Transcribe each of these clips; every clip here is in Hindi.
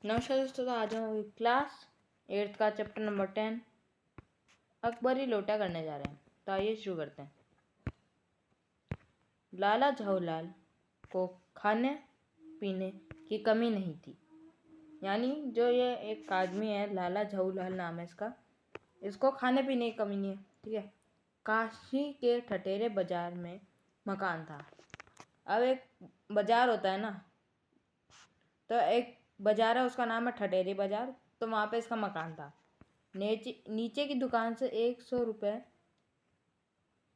नमस्कार दोस्तों, तो आज हम क्लास 8th का चैप्टर नंबर 10 अकबरी लोटा करने जा रहे हैं। तो आइए शुरू करते हैं। लाला झाऊलाल को खाने पीने की कमी नहीं थी। यानी जो ये एक आदमी है, लाला झाऊलाल नाम है इसको खाने पीने की कमी नहीं है। ठीक है। काशी के ठठेरे बाजार में मकान था। अब एक बाजार होता है ना, तो एक बाजार है, उसका नाम है ठठेरी बाजार। तो वहाँ पे इसका मकान था। नीचे की दुकान से 100 रुपये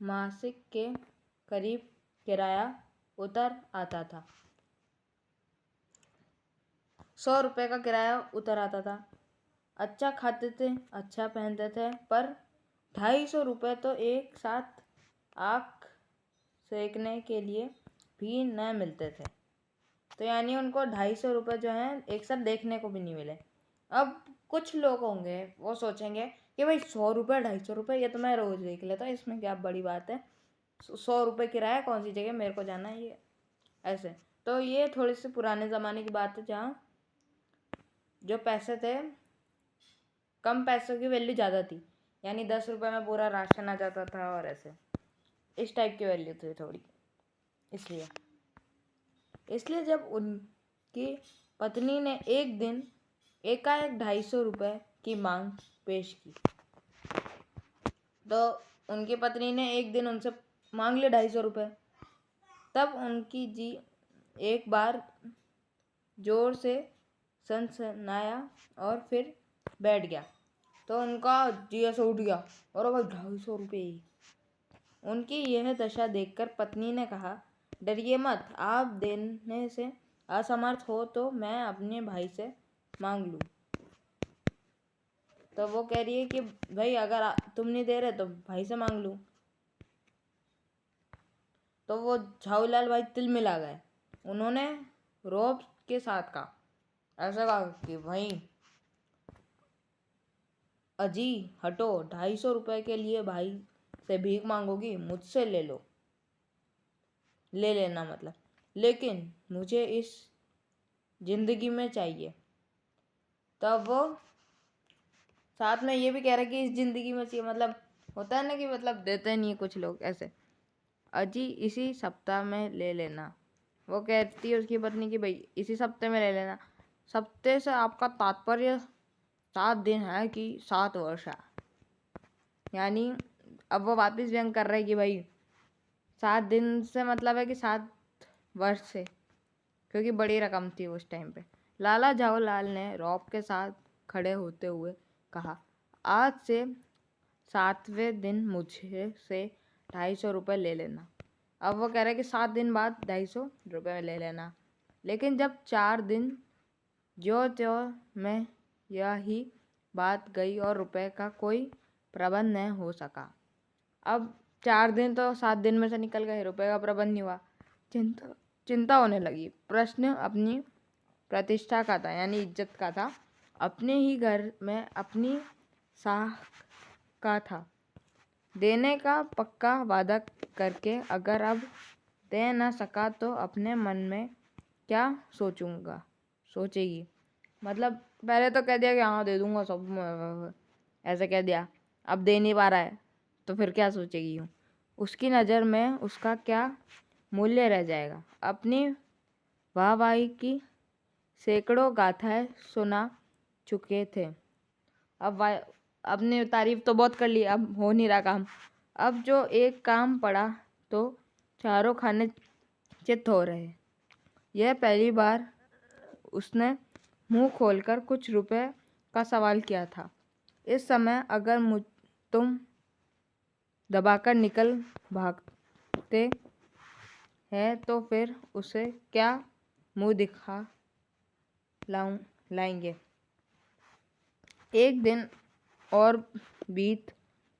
मासिक के करीब किराया उतर आता था। 100 रुपये का किराया उतर आता था। अच्छा खाते थे, अच्छा पहनते थे, पर 250 रुपये तो एक साथ आँख सेकने के लिए भी न मिलते थे। तो यानी उनको 250 रुपये जो हैं एक साथ देखने को भी नहीं मिले। अब कुछ लोग होंगे, वो सोचेंगे कि भाई 100 रुपये 250 रुपये, ये तो मैं रोज़ देख लेता, इसमें क्या बड़ी बात है। 100 रुपये किराया, कौन सी जगह मेरे को जाना है, ये ऐसे। तो ये थोड़ी सी पुराने ज़माने की बात है, जहाँ जो पैसे थे, कम पैसों की वैल्यू ज़्यादा थी। यानी 10 रुपये में पूरा राशन आ जाता था, और ऐसे इस टाइप की वैल्यू थी थोड़ी। इसलिए जब उनकी पत्नी ने एक दिन एकाएक 250 रुपये की मांग पेश की, तो उनकी पत्नी ने एक दिन उनसे मांग लिए 250 रुपये। तब उनकी जी एक बार जोर से सनसनाया और फिर बैठ गया। तो उनका जी ऐसे उठ गया, और भाई 250 रुपये। उनकी यह दशा देखकर पत्नी ने कहा, डरिए मत, आप देने से असमर्थ हो तो मैं अपने भाई से मांग लूँ। तो वो कह रही है कि भाई अगर तुम नहीं दे रहे तो भाई से मांग लूँ। तो वो झाऊलाल भाई तिल मिला गए। उन्होंने रौब के साथ कहा, ऐसा कहा कि भाई अजी हटो, 250 रुपये के लिए भाई से भीख मांगोगी? मुझसे ले लेना मतलब, लेकिन मुझे इस जिंदगी में चाहिए। तब वो साथ में ये भी कह रहा है कि इस जिंदगी में चाहिए, मतलब होता है ना कि मतलब देते नहीं है कुछ लोग ऐसे। अजी इसी सप्ताह में ले लेना। वो कहती है उसकी पत्नी की भाई इसी सप्ते में ले लेना। सप्ते से आपका तात्पर्य 7 दिन है कि 7 वर्ष है? यानी अब वो वापस व्यंग कर रहे हैं कि भाई 7 दिन से मतलब है कि 7 वर्ष से, क्योंकि बड़ी रकम थी उस टाइम पे। लाला झाऊलाल ने रौब के साथ खड़े होते हुए कहा, आज से 7वें दिन मुझे से 250 रुपये ले लेना। अब वो कह रहे हैं कि 7 दिन बाद 250 रुपये ले लेना। लेकिन जब 4 दिन ज्यों त्यों में यही बात गई और रुपए का कोई प्रबंध नहीं हो सका। अब 4 दिन तो 7 दिन में से निकल गए, रुपए का प्रबंध नहीं हुआ। चिंता होने लगी। प्रश्न अपनी प्रतिष्ठा का था, यानी इज्जत का था। अपने ही घर में अपनी साख का था। देने का पक्का वादा करके अगर अब दे न सका तो अपने मन में क्या सोचेगी। मतलब पहले तो कह दिया कि हाँ दे दूंगा सब, ऐसे कह दिया। अब दे नहीं पा रहा है तो फिर क्या सोचेगी यूँ? उसकी नज़र में उसका क्या मूल्य रह जाएगा? अपनी वाहवाही की सैकड़ों गाथाएं सुना चुके थे। अब अपनी तारीफ तो बहुत कर ली, अब हो नहीं रहा काम। अब जो एक काम पड़ा तो चारों खाने चित हो रहे। यह पहली बार उसने मुंह खोलकर कुछ रुपए का सवाल किया था। इस समय अगर तुम दबाकर निकल भागते हैं तो फिर उसे क्या मुंह दिखा लाएंगे। एक दिन और बीत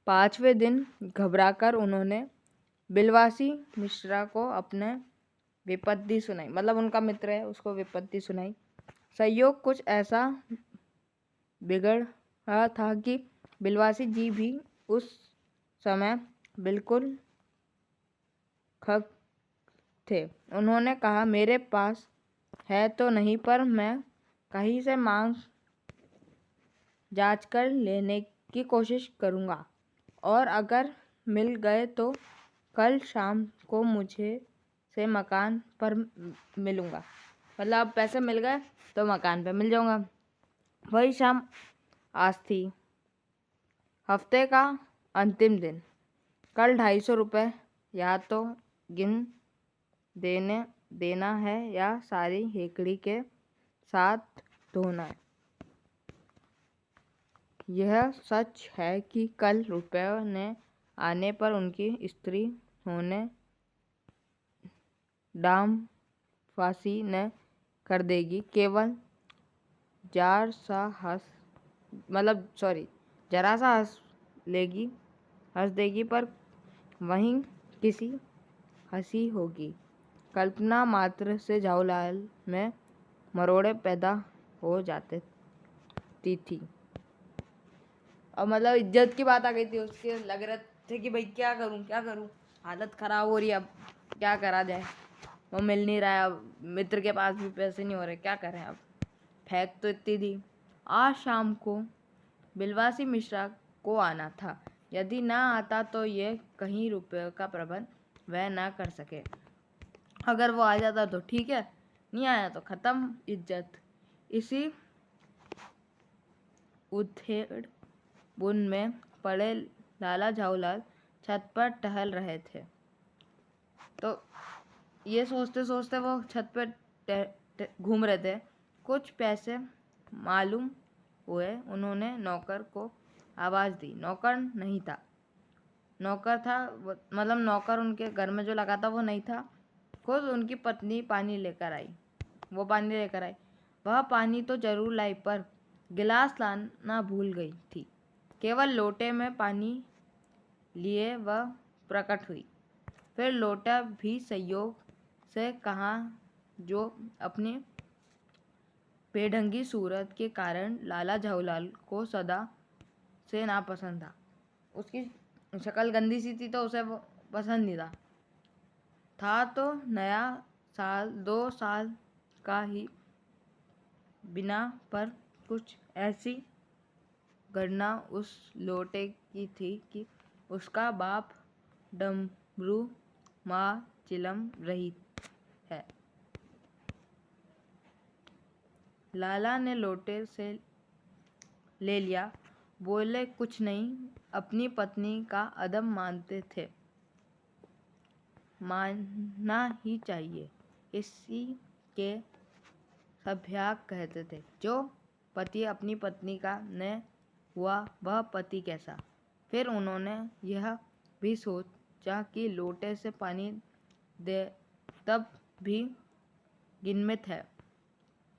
5वें दिन घबराकर उन्होंने बिलवासी मिश्रा को अपने विपत्ति सुनाई। मतलब उनका मित्र है, उसको विपत्ति सुनाई। संयोग कुछ ऐसा बिगड़ रहा था कि बिलवासी जी भी उस समय बिल्कुल खग थे। उन्होंने कहा, मेरे पास है तो नहीं, पर मैं कहीं से मांग जांच कर लेने की कोशिश करूँगा और अगर मिल गए तो कल शाम को मुझे से मकान पर मिलूँगा। मतलब पैसे मिल गए तो मकान पे मिल जाऊँगा। वही शाम आज थी, हफ्ते का अंतिम दिन। कल 250 रुपये या तो गिन देना है या सारी हेकड़ी के साथ ढोना है। यह सच है कि कल रुपये ने आने पर उनकी स्त्री होने डाम फांसी न कर देगी। केवल जरा सा हंस देगी पर वहीं किसी हंसी होगी। कल्पना मात्र से झाऊलाल में मरोड़े पैदा हो जाते थी। और मतलब इज्जत की बात आ गई थी उसके। लग रहे थे कि भाई क्या करूं, हालत खराब हो रही है, अब क्या करा जाए। वो मिल नहीं रहा है, अब मित्र के पास भी पैसे नहीं हो रहे, क्या करें अब। फेंक तो इतनी थी। आज शाम को बिलवासी मिश्रा को आना था। यदि ना आता तो ये कहीं रुपये का प्रबंध वह ना कर सके। अगर वो आ जाता तो ठीक है, नहीं आया तो खत्म इज्जत। इसी उधेड़ बुन में पड़े लाला झाऊलाल छत पर टहल रहे थे। तो ये सोचते सोचते वो छत पर घूम रहे थे। कुछ पैसे मालूम हुए। उन्होंने नौकर को आवाज़ दी। नौकर नहीं था, नौकर था मतलब नौकर उनके घर में जो लगा था वो नहीं था। खुद उनकी पत्नी पानी लेकर आई। वह पानी तो जरूर लाई पर गिलास लाना भूल गई थी। केवल लोटे में पानी लिए वह प्रकट हुई। फिर लोटा भी संयोग से कहा जो अपनी बेढंगी सूरत के कारण लाला झाऊलाल को सदा से नापसंद था। उसकी शक्ल गंदी सी थी तो उसे वो पसंद नहीं था तो नया साल 2 साल का ही बिना पर कुछ ऐसी घटना उस लोटे की थी कि उसका बाप डमरू माँ चिलम रही है। लाला ने लोटे से ले लिया। बोले कुछ नहीं, अपनी पत्नी का अदब मानते थे, मानना ही चाहिए। इसी के सभ्याग कहते थे। जो पति अपनी पत्नी का न हुआ वह पति कैसा। फिर उन्होंने यह भी सोचा कि लोटे से पानी दे तब भी गिनमित है।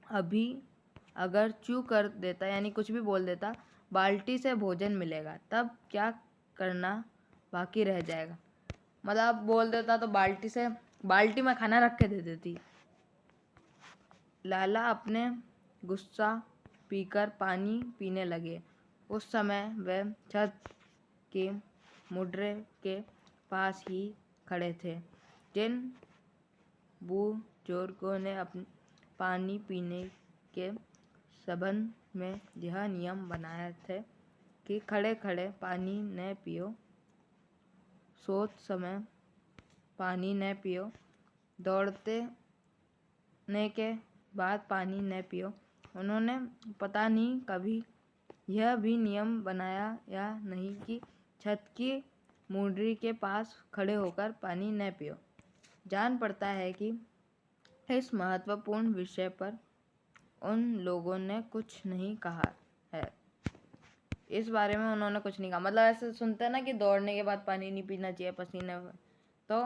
अभी अगर चू कर देता यानी कुछ भी बोल देता, बाल्टी से भोजन मिलेगा, तब क्या करना बाकी रह जाएगा। मतलब बोल देता तो बाल्टी में खाना रख के दे देती। लाला अपने गुस्सा पीकर पानी पीने लगे। उस समय वे छत के मुड्रे के पास ही खड़े थे। जिन बुजुर्गों ने अपने पानी पीने के संबंध में यह नियम बनाए थे कि खड़े खड़े पानी न पियो, सोते समय पानी न पियो, दौड़ते ने के बाद पानी न पियो। उन्होंने पता नहीं कभी यह भी नियम बनाया या नहीं कि छत की मुंडरी के पास खड़े होकर पानी न पियो। जान पड़ता है कि इस महत्वपूर्ण विषय पर उन लोगों ने कुछ नहीं कहा है। इस बारे में उन्होंने कुछ नहीं कहा। मतलब ऐसे सुनते हैं ना कि दौड़ने के बाद पानी नहीं पीना चाहिए, पसीने, तो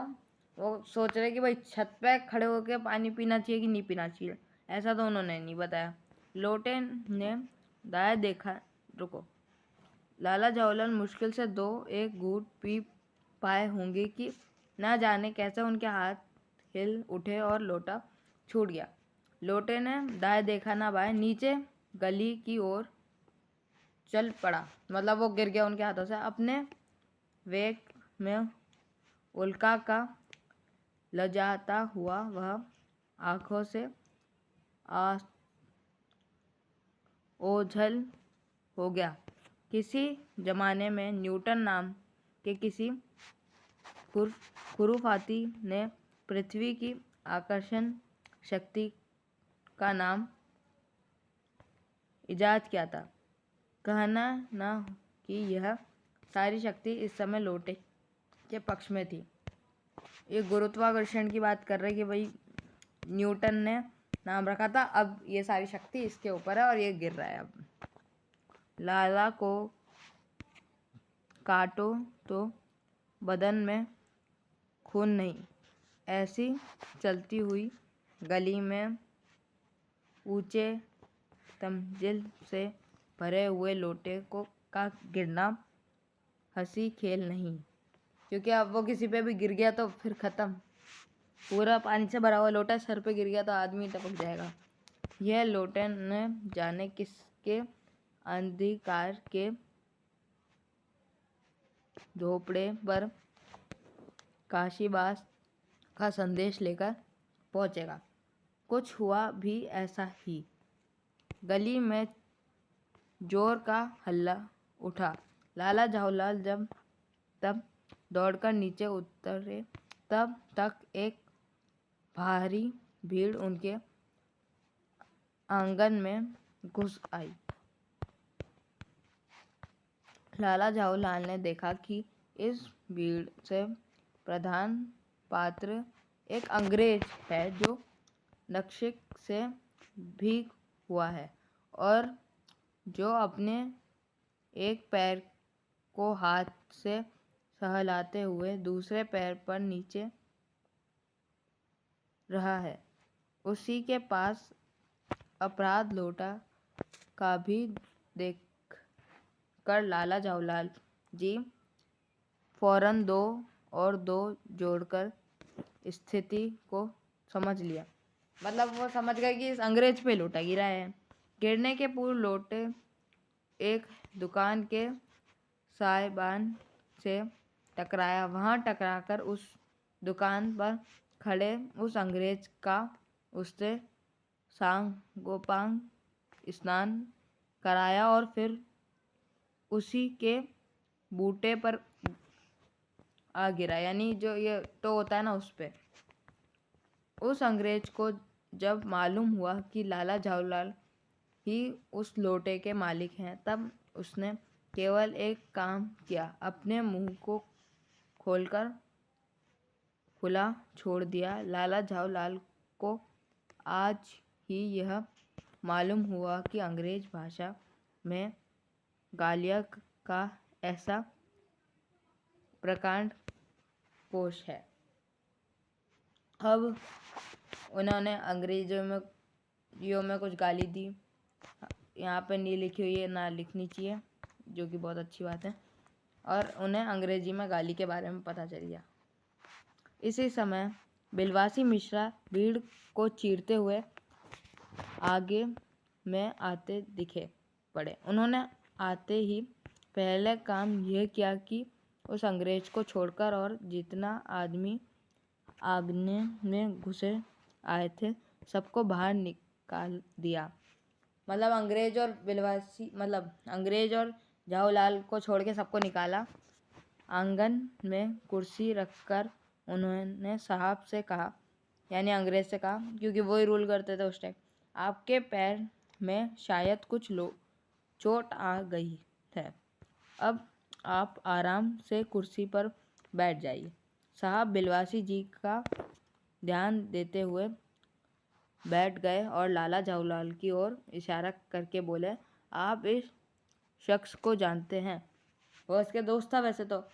वो सोच रहे कि भाई छत पे खड़े होकर पानी पीना चाहिए कि नहीं पीना चाहिए। ऐसा तो उन्होंने नहीं बताया। लोटे ने दाएं देखा। रुको, लाला झाऊलाल मुश्किल से 2-1 घूंट पी पाए होंगे कि ना जाने कैसे उनके हाथ हिल उठे और लोटा छूट गया। लोटे ने दाएं देखा ना बाएं, नीचे गली की ओर चल पड़ा। मतलब वो गिर गया उनके हाथों से। अपने वेग में उल्का का लजाता हुआ वह आंखों से ओझल हो गया। किसी जमाने में न्यूटन नाम के किसी खुराफाती ने पृथ्वी की आकर्षण शक्ति का नाम इजाद किया था। कहना न कि यह सारी शक्ति इस समय लोटे के पक्ष में थी। ये गुरुत्वाकर्षण की बात कर रहे कि भाई न्यूटन ने नाम रखा था, अब ये सारी शक्ति इसके ऊपर है और ये गिर रहा है। अब लाला को काटो तो बदन में खून नहीं। ऐसी चलती हुई गली में ऊंचे तमजिल से भरे हुए लोटे का गिरना हंसी खेल नहीं, क्योंकि अब वो किसी पे भी गिर गया तो फिर ख़त्म। पूरा पानी से भरा हुआ लोटा सर पे गिर गया तो आदमी टपक जाएगा। यह लोटे न जाने किसके अंधकार के झोपड़े पर काशीबास का संदेश लेकर पहुंचेगा। कुछ हुआ भी ऐसा ही। गली में जोर का हल्ला उठा। लाला झाऊलाल जब तब दौड़कर नीचे उतरे तब तक एक भारी भीड़ उनके आंगन में घुस आई। लाला झाऊलाल ने देखा कि इस भीड़ से प्रधान पात्र एक अंग्रेज है जो नक्शे से भीग हुआ है और जो अपने एक पैर को हाथ से सहलाते हुए दूसरे पैर पर नीचे रहा है। उसी के पास अपराध लोटा का भी देख कर लाला झाऊलाल जी फौरन 2 और 2 जोड़कर स्थिति को समझ लिया। मतलब वो समझ गए कि इस अंग्रेज पे लोटा गिरा है। गिरने के पूर्व लोटे एक दुकान के साइबान से टकराया। वहां टकराकर उस दुकान पर खड़े उस अंग्रेज का उससे सांगोपांग स्नान कराया और फिर उसी के बूटे पर आ गिरा, यानी जो ये टो होता है ना उस पे। उस अंग्रेज को जब मालूम हुआ कि लाला झाऊलाल ही उस लोटे के मालिक हैं, तब उसने केवल एक काम किया, अपने मुंह को खोलकर खुला छोड़ दिया। लाला झाऊलाल को आज ही यह मालूम हुआ कि अंग्रेज भाषा में गालियाँ का ऐसा प्रकांड कोश है। अब उन्होंने अंग्रेजों में कुछ गाली दी। यहाँ पे नहीं लिखी हुई है, ना लिखनी चाहिए, जो कि बहुत अच्छी बात है। और उन्हें अंग्रेजी में गाली के बारे में पता चल गया। इसी समय बिलवासी मिश्रा भीड़ को चीरते हुए आगे में आते दिखे पड़े। उन्होंने आते ही पहले काम यह किया कि उस अंग्रेज को छोड़कर और जितना आदमी आगने में घुसे आए थे सबको बाहर निकाल दिया। मतलब अंग्रेज और झाऊलाल को छोड़ के सबको निकाला। आंगन में कुर्सी रखकर उन्होंने साहब से कहा, यानी अंग्रेज से कहा, क्योंकि वो ही रूल करते थे उस टाइम, आपके पैर में शायद कुछ चोट आ गई है, अब आप आराम से कुर्सी पर बैठ जाइए। साहब बिलवासी जी का ध्यान देते हुए बैठ गए और लाला झाऊलाल की ओर इशारा करके बोले, आप इस शख्स को जानते हैं? वो उसके दोस्त था वैसे तो,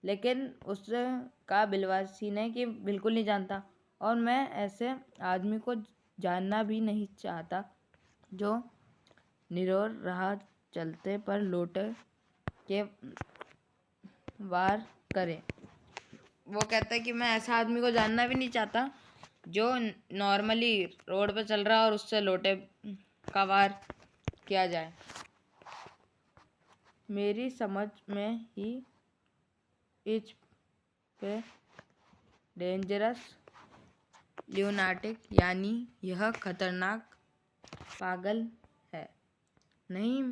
लेकिन उससे कहा बिलवासी ने कि बिल्कुल नहीं जानता, और मैं ऐसे आदमी को जानना भी नहीं चाहता जो निरोर राह चलते पर लोटे के वार करे। वो कहता है कि मैं ऐसा आदमी को जानना भी नहीं चाहता जो नॉर्मली रोड पे चल रहा है और उससे लोटे का वार किया जाए। मेरी समझ में ही इस पे डेंजरस ल्यूनाटिक, यानी यह खतरनाक पागल है, नहीं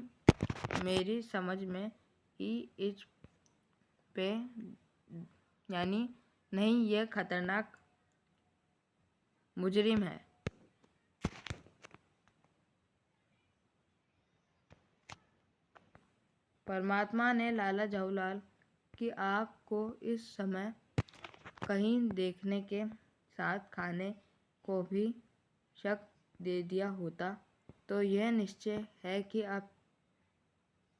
मेरी समझ में ही इस पे यानी नहीं, यह खतरनाक मुजरिम है। परमात्मा ने लाला जवाहरलाल की आँख को इस समय कहीं देखने के साथ खाने को भी शक दे दिया होता तो यह निश्चय है कि अब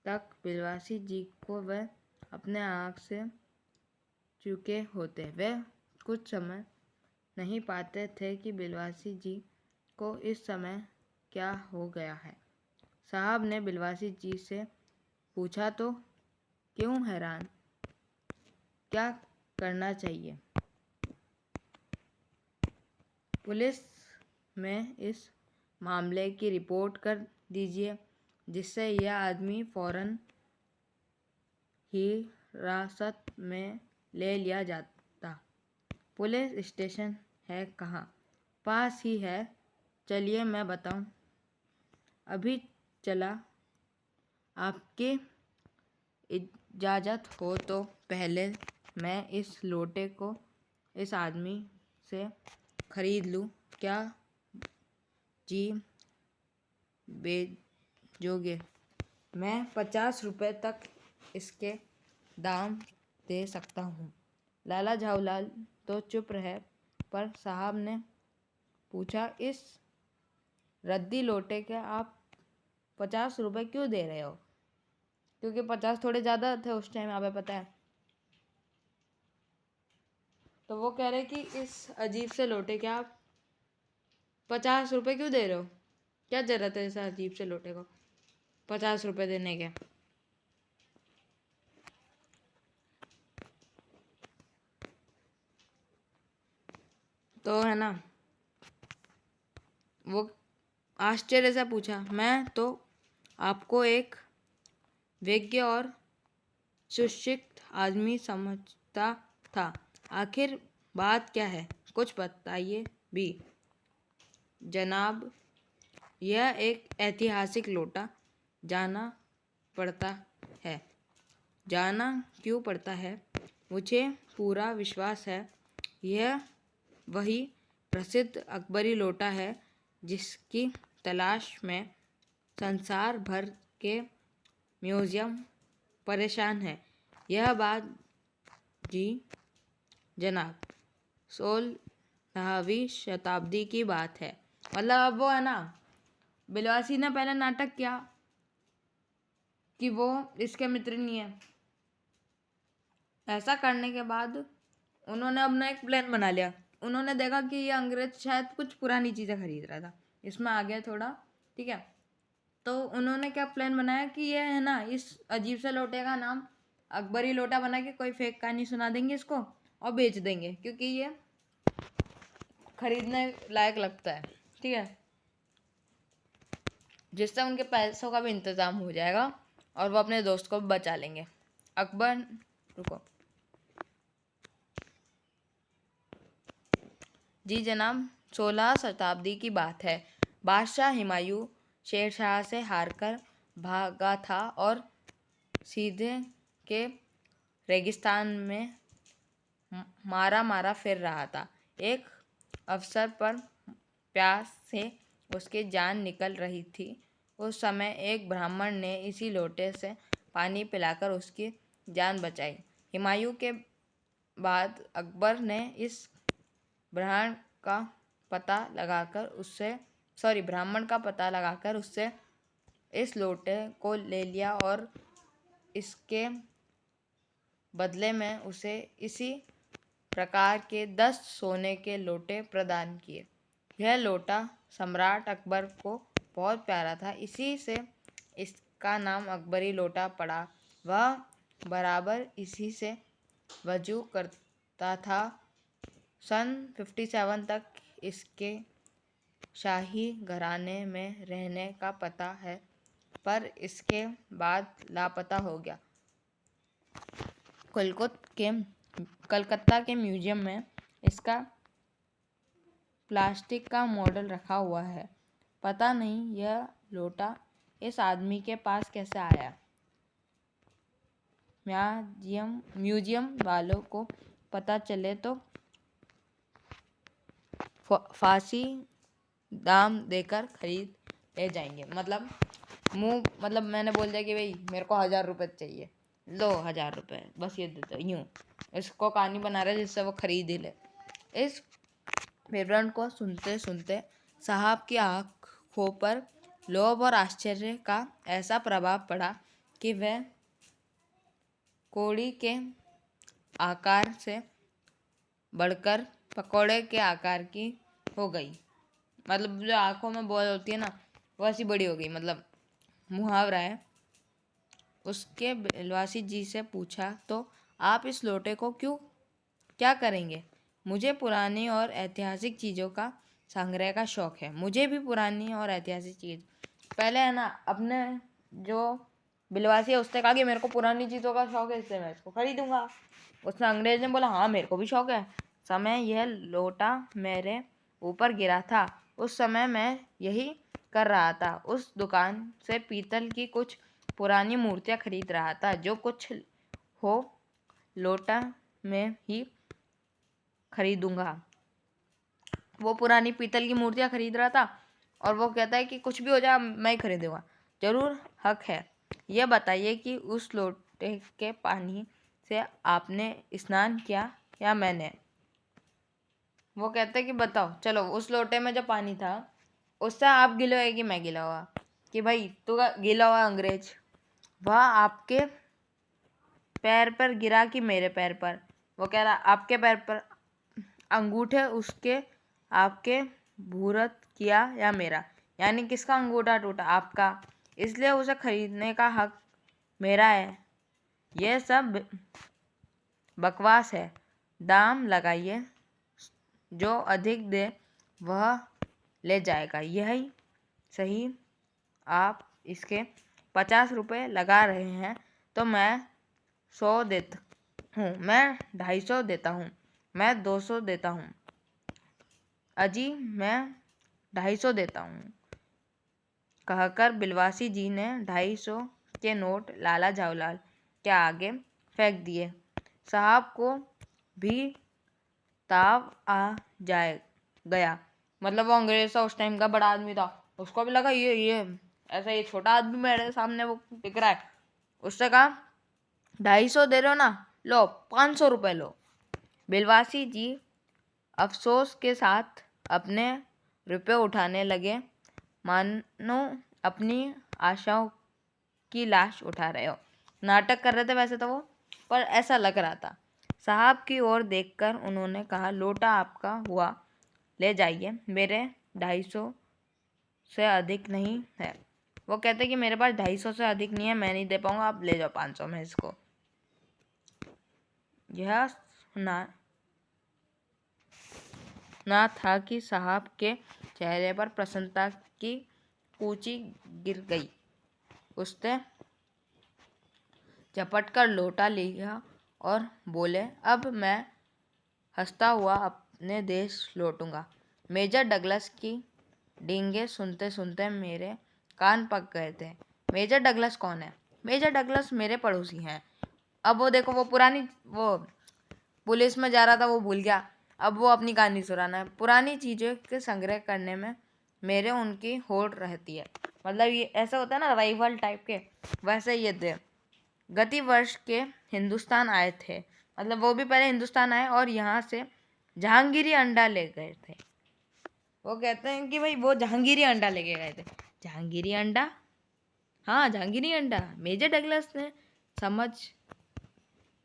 तक बिलवासी जी को वह अपने आँख से चुके होते। वह कुछ समझ नहीं पाते थे कि बिलवासी जी को इस समय क्या हो गया है। साहब ने बिलवासी जी से पूछा, तो क्यों हैरान, क्या करना चाहिए? पुलिस में इस मामले की रिपोर्ट कर दीजिए, जिससे यह आदमी फौरन हिरासत में ले लिया जाता। पुलिस स्टेशन है कहाँ? पास ही है, चलिए मैं बताऊं। अभी चला। आपकी इजाज़त हो तो पहले मैं इस लोटे को इस आदमी से खरीद लूं। क्या जी बेचोगे? मैं 50 रुपये तक इसके दाम दे सकता हूँ। लाला जवाहरलाल तो चुप रहे, पर साहब ने पूछा, इस रद्दी लोटे के आप 50 रुपये क्यों दे रहे हो? क्योंकि 50 थोड़े ज़्यादा थे उस टाइम, आपको पता है। तो वो कह रहे कि इस अजीब से लोटे के आप 50 रुपये क्यों दे रहे हो? क्या ज़रूरत है इस अजीब से लोटे को 50 रुपये देने के? तो है ना, वो आश्चर्य से पूछा, मैं तो आपको एक विज्ञ और सुशिक्षित आदमी समझता था। आखिर बात क्या है? कुछ बताइए भी। जनाब, यह एक ऐतिहासिक लोटा जाना पड़ता है। जाना क्यों पड़ता है? मुझे पूरा विश्वास है यह वही प्रसिद्ध अकबरी लोटा है जिसकी तलाश में संसार भर के म्यूजियम परेशान है। यह बात जी जनाब 16वीं शताब्दी की बात है। मतलब अब वो है ना, बिलवासी ने पहले नाटक किया कि वो इसके मित्र नहीं है। ऐसा करने के बाद उन्होंने अपना एक प्लान बना लिया। उन्होंने देखा कि ये अंग्रेज शायद कुछ पुरानी चीज़ें खरीद रहा था, इसमें आ गया थोड़ा, ठीक है। तो उन्होंने क्या प्लान बनाया कि ये है ना, इस अजीब से लोटे का नाम अकबरी लोटा बना के कोई फेक कहानी सुना देंगे इसको और बेच देंगे, क्योंकि ये खरीदने लायक लगता है, ठीक है। जिससे उनके पैसों का भी इंतज़ाम हो जाएगा और वो अपने दोस्त को बचा लेंगे। अकबर, रुको जी जनाब, 16 शताब्दी की बात है। बादशाह हुमायूं शेरशाह से हारकर भागा था और सीधे के रेगिस्तान में मारा मारा फिर रहा था। एक अवसर पर प्यास से उसकी जान निकल रही थी। उस समय एक ब्राह्मण ने इसी लोटे से पानी पिलाकर उसकी जान बचाई। हुमायूं के बाद अकबर ने इस ब्राह्मण का पता लगाकर उससे इस लोटे को ले लिया और इसके बदले में उसे इसी प्रकार के 10 सोने के लोटे प्रदान किए। यह लोटा सम्राट अकबर को बहुत प्यारा था, इसी से इसका नाम अकबरी लोटा पड़ा। वह बराबर इसी से वजू करता था। सन 57 तक इसके शाही घराने में रहने का पता है, पर इसके बाद लापता हो गया। कलकत्ता के म्यूजियम में इसका प्लास्टिक का मॉडल रखा हुआ है। पता नहीं यह लोटा इस आदमी के पास कैसे आया। म्यूजियम वालों को पता चले तो फांसी दाम देकर खरीद ले जाएंगे। मतलब मैंने बोल दिया कि भाई मेरे को 1000 रुपये चाहिए, लो 1000 रुपये बस ये देते, यूँ इसको कहानी बना रहे जिससे वो खरीद ही ले। इस विवरण को सुनते सुनते साहब की आंखों पर लोभ और आश्चर्य का ऐसा प्रभाव पड़ा कि वह कोड़ी के आकार से बढ़कर पकौड़े के आकार की हो गई। मतलब जो आंखों में बॉल होती है ना, वो ऐसी बड़ी हो गई। मतलब मुहावरा है। उसके बिलवासी जी से पूछा तो आप इस लोटे को क्या करेंगे। मुझे पुरानी और ऐतिहासिक चीज़ों का संग्रह का शौक है। मुझे भी पुरानी और ऐतिहासिक चीज़ पहले है ना, अपने जो बिलवासी है उसने कहा कि मेरे को पुरानी चीज़ों का शौक है, इसलिए मैं इसको खरीदूंगा। उसने अंग्रेज ने बोला हाँ मेरे को भी शौक है। समय यह लोटा मेरे ऊपर गिरा था, उस समय मैं यही कर रहा था। उस दुकान से पीतल की कुछ पुरानी मूर्तियाँ खरीद रहा था। जो कुछ हो लोटा में ही खरीदूंगा। वो पुरानी पीतल की मूर्तियाँ खरीद रहा था और वो कहता है कि कुछ भी हो जाए मैं ही खरीदूंगा। जरूर हक है। यह बताइए कि उस लोटे के पानी से आपने स्नान किया या मैंने। वो कहते हैं कि बताओ, चलो उस लोटे में जो पानी था उससे आप गिले हुए कि मैं गिला हुआ, कि भाई तू गिला हुआ अंग्रेज। वह आपके पैर पर गिरा कि मेरे पैर पर। वो कह रहा आपके पैर पर, अंगूठे उसके आपके भूरत किया या मेरा। यानी किसका अंगूठा टूटा, आपका, इसलिए उसे खरीदने का हक मेरा है। यह सब बकवास है। दाम लगाइए, जो अधिक दे वह ले जाएगा। यही सही, आप इसके 50 रुपये लगा रहे हैं तो मैं 100 देता हूँ, मैं 250 देता हूँ, मैं 200 देता हूँ। अजी मैं 250 देता हूँ, कहकर बिलवासी जी ने 250 के नोट लाला जावलाल के आगे फेंक दिए। साहब को भी ताव आ गया। मतलब वो अंग्रेज था, उस टाइम का बड़ा आदमी था, उसको भी लगा ये ऐसा ये छोटा आदमी मेरे सामने वो दिख रहा है। उससे कहा 250 दे रहे हो ना, लो 500 रुपये लो। बिलवासी जी अफसोस के साथ अपने रुपये उठाने लगे, मानो अपनी आशाओं की लाश उठा रहे हो। नाटक कर रहे थे वैसे तो वो, पर ऐसा लग रहा था। साहब की ओर देखकर उन्होंने कहा लोटा आपका हुआ, ले जाइए, मेरे 250 से अधिक नहीं है। वो कहते कि मेरे पास 250 से अधिक नहीं है, मैं नहीं दे पाऊंगा, आप ले जाओ 500 में इसको। यह सुना ना था कि साहब के चेहरे पर प्रसन्नता की कूची गिर गई। उसने झपट कर लोटा लिया और बोले अब मैं हंसता हुआ अपने देश लौटूंगा। मेजर डगलस की डींगे सुनते सुनते मेरे कान पक गए थे। मेजर डगलस कौन है? मेजर डगलस मेरे पड़ोसी हैं। अब वो देखो, वो पुरानी वो पुलिस में जा रहा था, वो भूल गया, अब वो अपनी कहानी सुनाना है। पुरानी चीज़ों के संग्रह करने में मेरे उनकी होड़ रहती है। मतलब ये ऐसा होता है ना राइवल टाइप के, वैसे ये थे। गति वर्ष के हिंदुस्तान आए थे। मतलब वो भी पहले हिंदुस्तान आए और यहाँ से जहांगीरी अंडा ले गए थे। वो कहते हैं कि भाई वो जहांगीरी अंडा लेके गए थे। जहांगीरी अंडा, हाँ जहांगीरी अंडा। मेजर डगलस ने समझ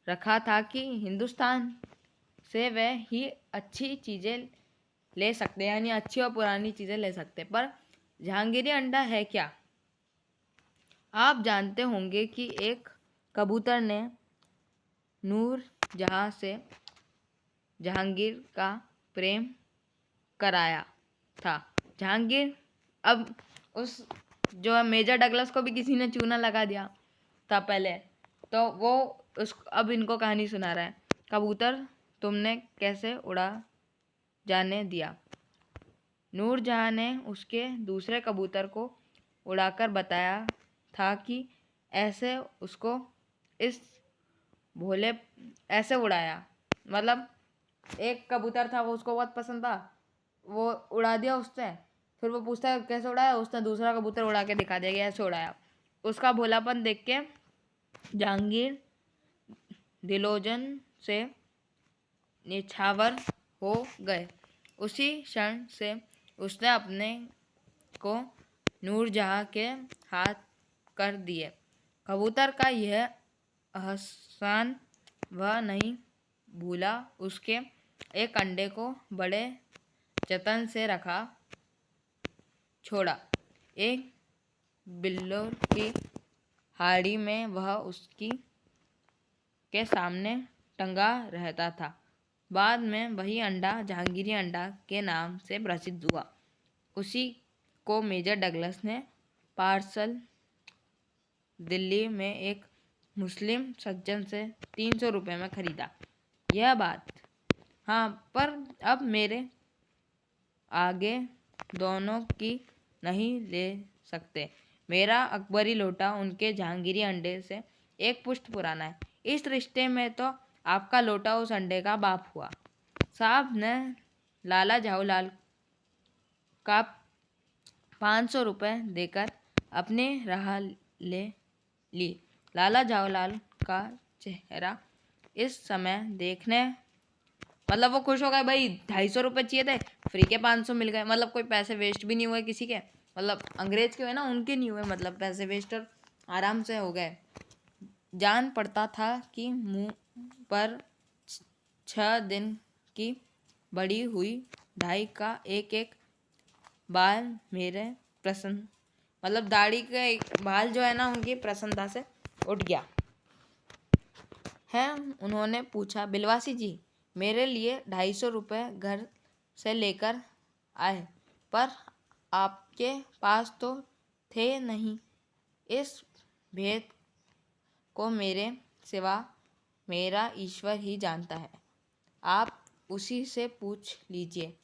रखा था कि हिंदुस्तान से वह ही अच्छी चीज़ें ले सकते हैं, यानी अच्छी और पुरानी चीज़ें ले सकते हैं। पर जहांगीरी अंडा है क्या? आप जानते होंगे कि एक कबूतर ने नूरजहां से जहांगीर का प्रेम कराया था। जहांगीर, अब उस जो मेजर डगलस को भी किसी ने चूना लगा दिया था पहले, तो वो अब इनको कहानी सुना रहा है। कबूतर तुमने कैसे उड़ा जाने दिया? नूरजहां ने उसके दूसरे कबूतर को उड़ाकर बताया था कि ऐसे उसको इस भोले ऐसे उड़ाया। मतलब एक कबूतर था, वो उसको बहुत पसंद था, वो उड़ा दिया उसने। फिर वो पूछता है कैसे उड़ाया, उसने दूसरा कबूतर उड़ा के दिखा दिया कि ऐसे उड़ाया। उसका भोलापन देख के जहांगीर दिलोजन से निछावर हो गए। उसी क्षण से उसने अपने को नूरजहां के हाथ कर दिए। कबूतर का यह एहसान वह नहीं भूला। उसके एक अंडे को बड़े जतन से रखा, छोड़ा। एक बिल्लोर की हाड़ी में वह उसकी के सामने टंगा रहता था। बाद में वही अंडा जहांगीरी अंडा के नाम से प्रसिद्ध हुआ। उसी को मेजर डगलस ने पार्सल दिल्ली में एक मुस्लिम सज्जन से 300 रुपये में खरीदा। यह बात हाँ, पर अब मेरे आगे दोनों की नहीं ले सकते। मेरा अकबरी लोटा उनके जहांगीरी अंडे से एक पुश्त पुराना है। इस रिश्ते में तो आपका लोटा उस अंडे का बाप हुआ। साहब ने लाला जाऊलाल का 500 रुपये देकर अपनी राह ले ली। लाला जाऊलाल का चेहरा इस समय देखने मतलब वो खुश हो गए, भाई 250 रुपये चाहिए थे, फ्री के 500 मिल गए। मतलब कोई पैसे वेस्ट भी नहीं हुए किसी के, मतलब अंग्रेज के हुए ना, उनके नहीं हुए, मतलब पैसे वेस्ट और आराम से हो गए। जान पड़ता था कि मुंह पर 6 दिन की बड़ी हुई ढाई का एक एक बाल मेरे प्रसन्न मतलब दाढ़ी का एक बाल जो है ना उनकी प्रसन्नता से उठ गया है। उन्होंने पूछा, बिलवासी जी मेरे लिए 250 रुपये घर से लेकर आए, पर आपके पास तो थे नहीं। इस भेद को मेरे सिवा मेरा ईश्वर ही जानता है। आप उसी से पूछ लीजिए,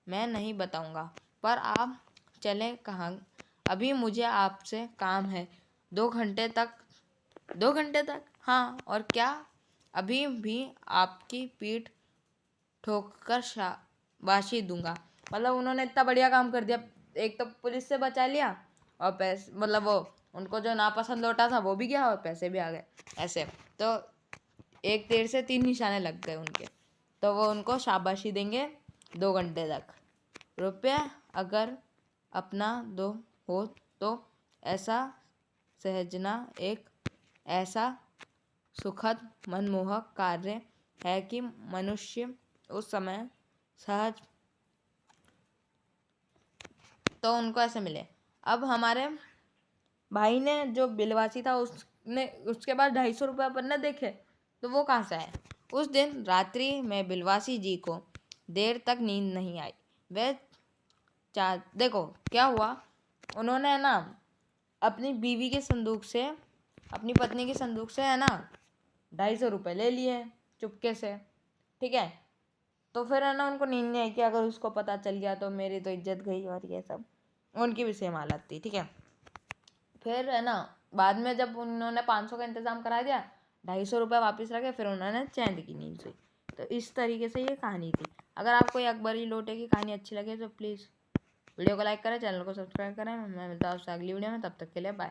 मैं नहीं बताऊंगा। पर आप चले कहाँ? अभी मुझे आपसे काम है। 2 घंटे तक 2 घंटे तक? हाँ, और क्या? अभी भी आपकी पीठ ठोककर शाबाशी दूंगा। मतलब उन्होंने इतना बढ़िया काम कर दिया, एक तो पुलिस से बचा लिया और पैसे मतलब वो उनको जो नापसंद लौटा था वो भी गया और पैसे भी आ गए। ऐसे तो एक तीर से 3 निशाने लग गए उनके। तो वो उनको शाबाशी देंगे 2 घंटे तक। रुपया अगर अपना दो हो तो ऐसा सहजना एक ऐसा सुखद मनमोहक कार्य है कि मनुष्य उस समय सहज तो उनको ऐसे मिले। अब हमारे भाई ने जो बिलवासी था उसने उसके बाद 250 रुपये अपन ने देखे, तो वो कहाँ से आए? उस दिन रात्रि में बिलवासी जी को देर तक नींद नहीं आई। वे देखो क्या हुआ, उन्होंने है ना अपनी बीवी के संदूक से, अपनी पत्नी के संदूक से है ना 250 रुपये ले लिए चुपके से, ठीक है। तो फिर है ना उनको नींद नहीं आई कि अगर उसको पता चल गया तो मेरी तो इज्जत गई, और ये सब उनकी भी सेम हालत थी, ठीक है। फिर है ना बाद में जब उन्होंने 500 का इंतज़ाम करा दिया, 250 रुपये वापस रखे, फिर उन्होंने चैन की नींद सोई। तो इस तरीके से ये कहानी थी। अगर आपको ये अकबरी लोटे की कहानी अच्छी लगे तो प्लीज़ वीडियो को लाइक करें, चैनल को सब्सक्राइब करें। मैं मिलता हूँ आपसे अगली वीडियो में, तब तक के लिए बाय।